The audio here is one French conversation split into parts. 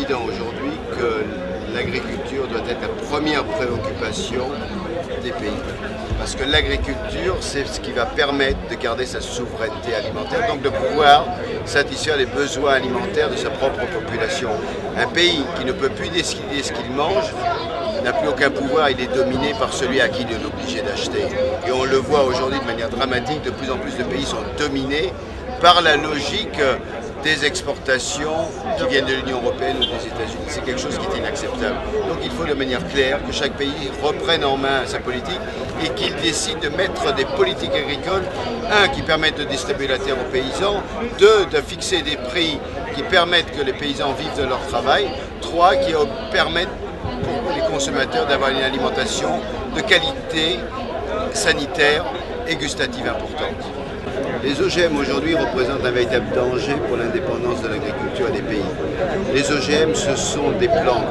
évident aujourd'hui que l'agriculture doit être la première préoccupation des pays. Parce que l'agriculture, c'est ce qui va permettre de garder sa souveraineté alimentaire, donc de pouvoir satisfaire les besoins alimentaires de sa propre population. Un pays qui ne peut plus décider ce qu'il mange n'a plus aucun pouvoir, il est dominé par celui à qui il est obligé d'acheter. Et on le voit aujourd'hui de manière dramatique, de plus en plus de pays sont dominés par la logique des exportations qui viennent de l'Union européenne ou des États-Unis. C'est quelque chose qui est inacceptable. Donc il faut de manière claire que chaque pays reprenne en main sa politique et qu'il décide de mettre des politiques agricoles, un, qui permettent de distribuer la terre aux paysans, deux, de fixer des prix qui permettent que les paysans vivent de leur travail, trois, qui permettent pour les consommateurs d'avoir une alimentation de qualité sanitaire et gustative importante. Les OGM aujourd'hui représentent un véritable danger pour l'indépendance de l'agriculture et des pays. Les OGM, ce sont des plantes,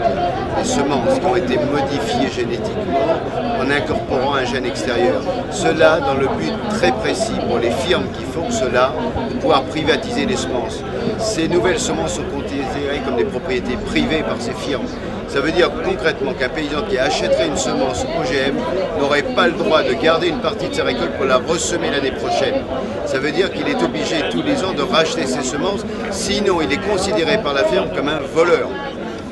des semences qui ont été modifiées génétiquement en incorporant un gène extérieur. Cela dans le but très précis pour les firmes qui font cela de pouvoir privatiser les semences. Ces nouvelles semences sont considérées comme des propriétés privées par ces firmes. Ça veut dire concrètement qu'un paysan qui achèterait une semence OGM n'aurait pas le droit de garder une partie de sa récolte pour la ressemer l'année prochaine. Ça veut dire qu'il est obligé tous les ans de racheter ses semences, sinon il est considéré par la firme comme un voleur.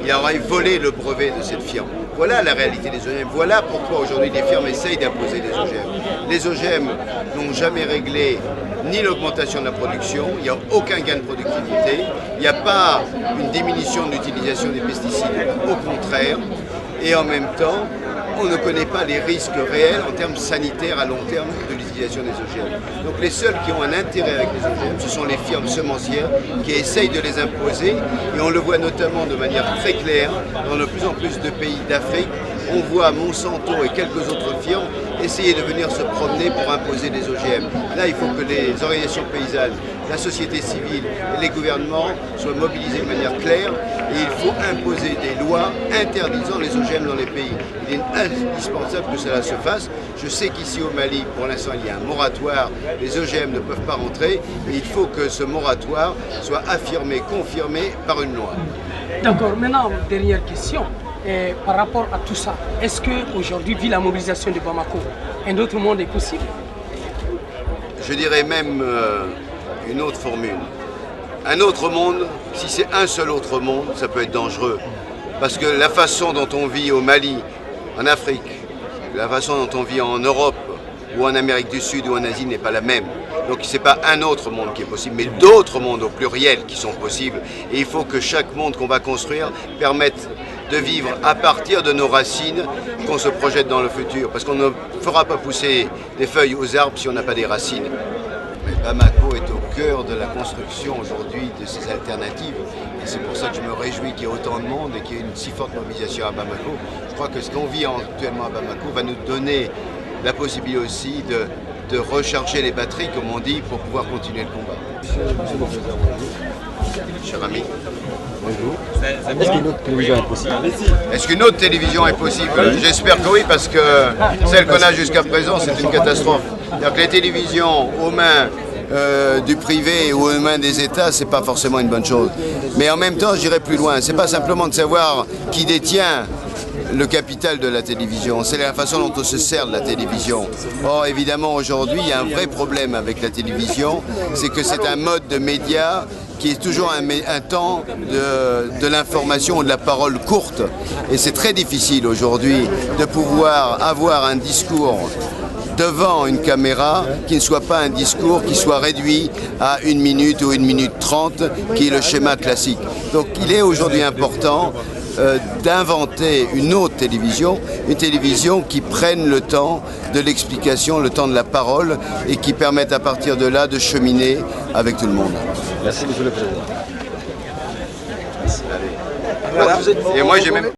Il aurait volé le brevet de cette firme. Voilà la réalité des OGM. Voilà pourquoi aujourd'hui les firmes essayent d'imposer des OGM. Les OGM n'ont jamais réglé ni l'augmentation de la production, il n'y a aucun gain de productivité, il n'y a pas une diminution de l'utilisation des pesticides, au contraire, et en même temps, on ne connaît pas les risques réels en termes sanitaires à long terme de l'utilisation des OGM. Donc les seuls qui ont un intérêt avec les OGM, ce sont les firmes semencières qui essayent de les imposer, et on le voit notamment de manière très claire dans de plus en plus de pays d'Afrique. On voit Monsanto et quelques autres firmes essayer de venir se promener pour imposer des OGM. Là, il faut que les organisations paysannes, la société civile et les gouvernements soient mobilisés de manière claire et il faut imposer des lois interdisant les OGM dans les pays. Il est indispensable que cela se fasse. Je sais qu'ici au Mali, pour l'instant, il y a un moratoire. Les OGM ne peuvent pas rentrer et il faut que ce moratoire soit affirmé, confirmé par une loi. D'accord. Maintenant, dernière question. Et par rapport à tout ça, est-ce qu'aujourd'hui, vu la mobilisation de Bamako, un autre monde est possible? Je dirais même une autre formule. Un autre monde, si c'est un seul autre monde, ça peut être dangereux. Parce que la façon dont on vit au Mali, en Afrique, la façon dont on vit en Europe, ou en Amérique du Sud ou en Asie n'est pas la même. Donc ce n'est pas un autre monde qui est possible, mais d'autres mondes au pluriel qui sont possibles. Et il faut que chaque monde qu'on va construire permette de vivre à partir de nos racines qu'on se projette dans le futur. Parce qu'on ne fera pas pousser des feuilles aux arbres si on n'a pas des racines. Mais Bamako est au cœur de la construction aujourd'hui de ces alternatives. Et c'est pour ça que je me réjouis qu'il y ait autant de monde et qu'il y ait une si forte mobilisation à Bamako. Je crois que ce qu'on vit actuellement à Bamako va nous donner la possibilité aussi de recharger les batteries, comme on dit, pour pouvoir continuer le combat. Cher ami. Bonjour. Est-ce qu'une autre télévision est possible? Est-ce qu'une autre télévision est possible? J'espère que oui, parce que celle qu'on a jusqu'à présent, c'est une catastrophe. C'est-à-dire que les télévisions aux mains du privé ou aux mains des États, c'est pas forcément une bonne chose. Mais en même temps, j'irai plus loin. C'est pas simplement de savoir qui détient le capital de la télévision, c'est la façon dont on se sert de la télévision. Or, évidemment, aujourd'hui, il y a un vrai problème avec la télévision, c'est que c'est un mode de média qui est toujours un temps de l'information ou de la parole courte. Et c'est très difficile aujourd'hui de pouvoir avoir un discours devant une caméra qui ne soit pas un discours qui soit réduit à 1 minute ou 1 minute 30, qui est le schéma classique. Donc il est aujourd'hui important d'inventer une autre télévision, une télévision qui prenne le temps de l'explication, le temps de la parole et qui permette à partir de là de cheminer avec tout le monde. Merci, Monsieur le Président. Allez. Voilà. Et moi j'ai même...